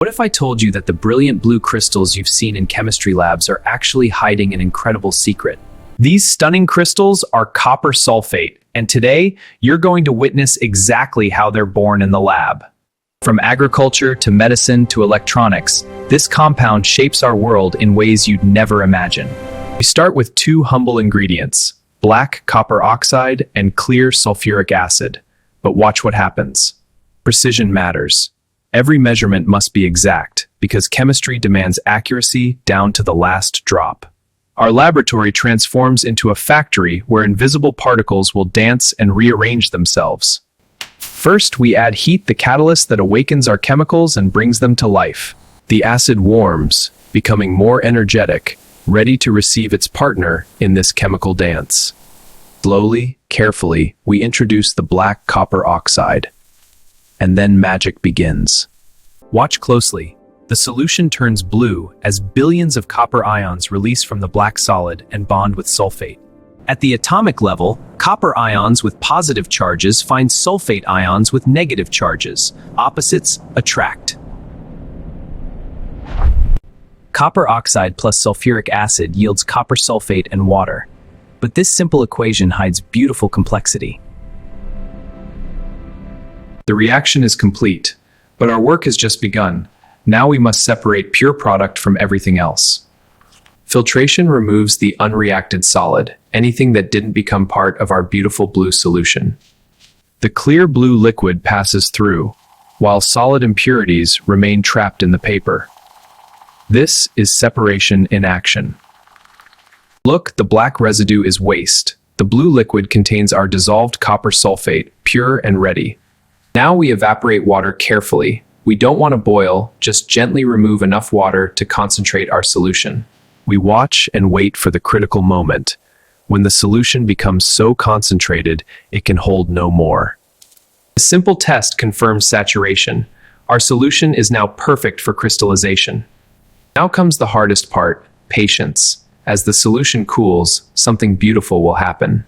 What if I told you that the brilliant blue crystals you've seen in chemistry labs are actually hiding an incredible secret? These stunning crystals are copper sulfate, and today you're going to witness exactly how they're born in the lab. From agriculture to medicine to electronics, this compound shapes our world in ways you'd never imagine. We start with two humble ingredients, black copper oxide and clear sulfuric acid. But watch what happens. Precision matters. Every measurement must be exact, because chemistry demands accuracy down to the last drop. Our laboratory transforms into a factory where invisible particles will dance and rearrange themselves. First, we add heat, the catalyst that awakens our chemicals and brings them to life. The acid warms, becoming more energetic, ready to receive its partner in this chemical dance. Slowly, carefully, we introduce the black copper oxide. And then magic begins. Watch closely. The solution turns blue as billions of copper ions release from the black solid and bond with sulfate. At the atomic level, copper ions with positive charges find sulfate ions with negative charges. Opposites attract. Copper oxide plus sulfuric acid yields copper sulfate and water. But this simple equation hides beautiful complexity. The reaction is complete, but our work has just begun. Now we must separate pure product from everything else. Filtration removes the unreacted solid, anything that didn't become part of our beautiful blue solution. The clear blue liquid passes through, while solid impurities remain trapped in the paper. This is separation in action. Look, the black residue is waste. The blue liquid contains our dissolved copper sulfate, pure and ready. Now we evaporate water carefully. We don't want to boil, just gently remove enough water to concentrate our solution. We watch and wait for the critical moment, when the solution becomes so concentrated it can hold no more. A simple test confirms saturation. Our solution is now perfect for crystallization. Now comes the hardest part, patience. As the solution cools, something beautiful will happen.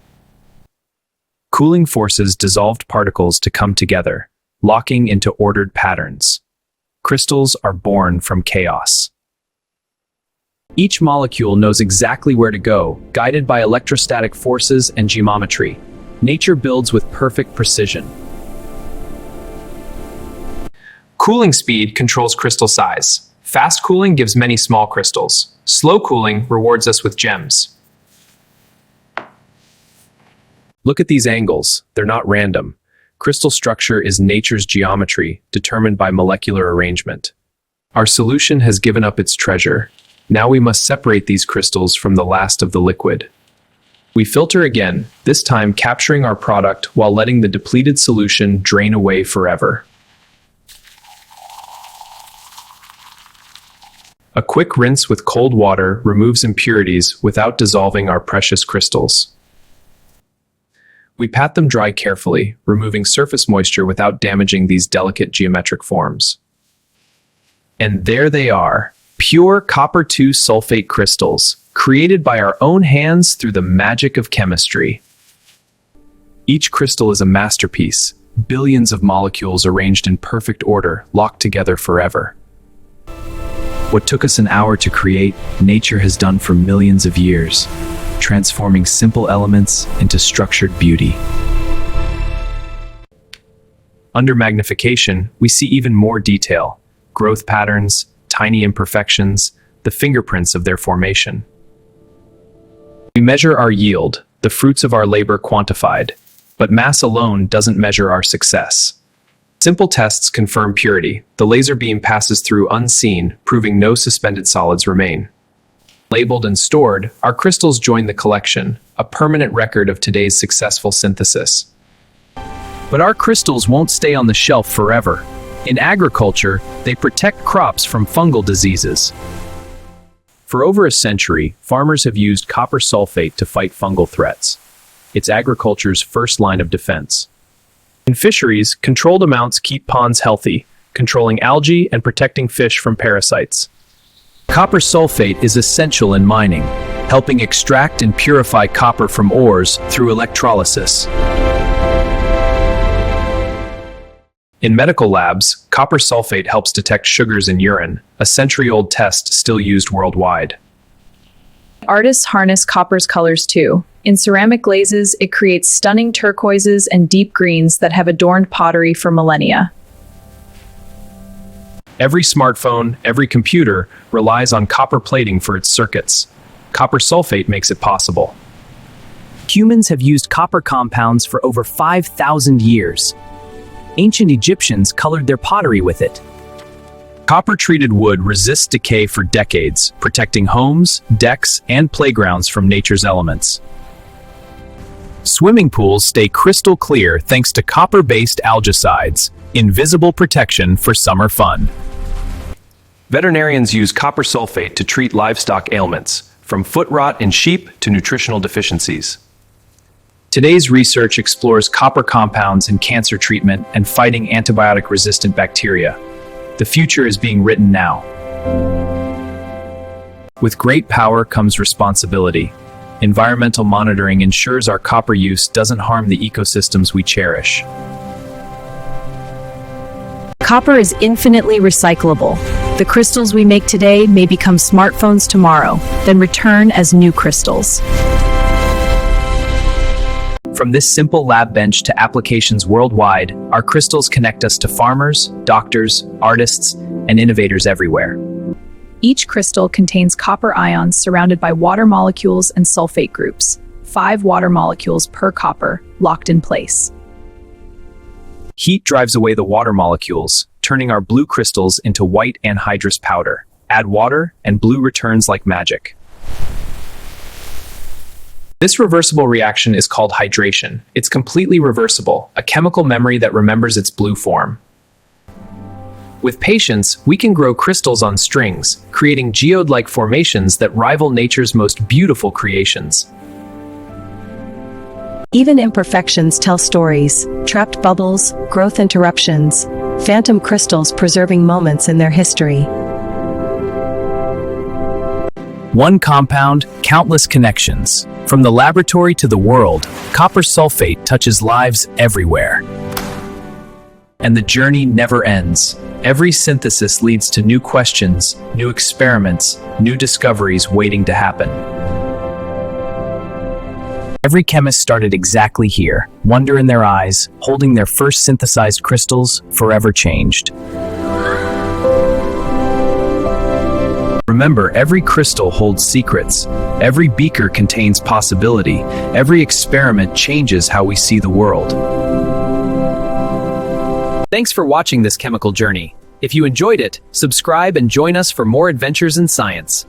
Cooling forces dissolved particles to come together, locking into ordered patterns. Crystals are born from chaos. Each molecule knows exactly where to go, guided by electrostatic forces and geometry. Nature builds with perfect precision. Cooling speed controls crystal size. Fast cooling gives many small crystals. Slow cooling rewards us with gems. Look at these angles. They're not random. Crystal structure is nature's geometry, determined by molecular arrangement. Our solution has given up its treasure. Now we must separate these crystals from the last of the liquid. We filter again, this time capturing our product while letting the depleted solution drain away forever. A quick rinse with cold water removes impurities without dissolving our precious crystals. We pat them dry carefully, removing surface moisture without damaging these delicate geometric forms. And there they are, pure copper-2 sulfate crystals, created by our own hands through the magic of chemistry. Each crystal is a masterpiece, billions of molecules arranged in perfect order, locked together forever. What took us an hour to create, nature has done for millions of years, transforming simple elements into structured beauty. Under magnification, we see even more detail, growth patterns, tiny imperfections, the fingerprints of their formation. We measure our yield, the fruits of our labor quantified, but mass alone doesn't measure our success. Simple tests confirm purity. The laser beam passes through unseen, proving no suspended solids remain. Labeled and stored, our crystals join the collection, a permanent record of today's successful synthesis. But our crystals won't stay on the shelf forever. In agriculture, they protect crops from fungal diseases. For over a century, farmers have used copper sulfate to fight fungal threats. It's agriculture's first line of defense. In fisheries, controlled amounts keep ponds healthy, controlling algae and protecting fish from parasites. Copper sulfate is essential in mining, helping extract and purify copper from ores through electrolysis. In medical labs, copper sulfate helps detect sugars in urine, a century-old test still used worldwide. Artists harness copper's colors too. In ceramic glazes, it creates stunning turquoises and deep greens that have adorned pottery for millennia. Every smartphone, every computer relies on copper plating for its circuits. Copper sulfate makes it possible. Humans have used copper compounds for over 5,000 years. Ancient Egyptians colored their pottery with it. Copper-treated wood resists decay for decades, protecting homes, decks, and playgrounds from nature's elements. Swimming pools stay crystal clear thanks to copper-based algicides, invisible protection for summer fun. Veterinarians use copper sulfate to treat livestock ailments, from foot rot in sheep to nutritional deficiencies. Today's research explores copper compounds in cancer treatment and fighting antibiotic-resistant bacteria. The future is being written now. With great power comes responsibility. Environmental monitoring ensures our copper use doesn't harm the ecosystems we cherish. Copper is infinitely recyclable. The crystals we make today may become smartphones tomorrow, then return as new crystals. From this simple lab bench to applications worldwide, our crystals connect us to farmers, doctors, artists, and innovators everywhere. Each crystal contains copper ions surrounded by water molecules and sulfate groups, 5 water molecules per copper, locked in place. Heat drives away the water molecules, turning our blue crystals into white anhydrous powder. Add water, and blue returns like magic. This reversible reaction is called hydration. It's completely reversible, a chemical memory that remembers its blue form. With patience, we can grow crystals on strings, creating geode-like formations that rival nature's most beautiful creations. Even imperfections tell stories, trapped bubbles, growth interruptions, phantom crystals preserving moments in their history. One compound, countless connections. From the laboratory to the world, copper sulfate touches lives everywhere. And the journey never ends. Every synthesis leads to new questions, new experiments, new discoveries waiting to happen. Every chemist started exactly here, wonder in their eyes, holding their first synthesized crystals, forever changed. Remember, every crystal holds secrets. Every beaker contains possibility. Every experiment changes how we see the world. Thanks for watching this chemical journey. If you enjoyed it, subscribe and join us for more adventures in science.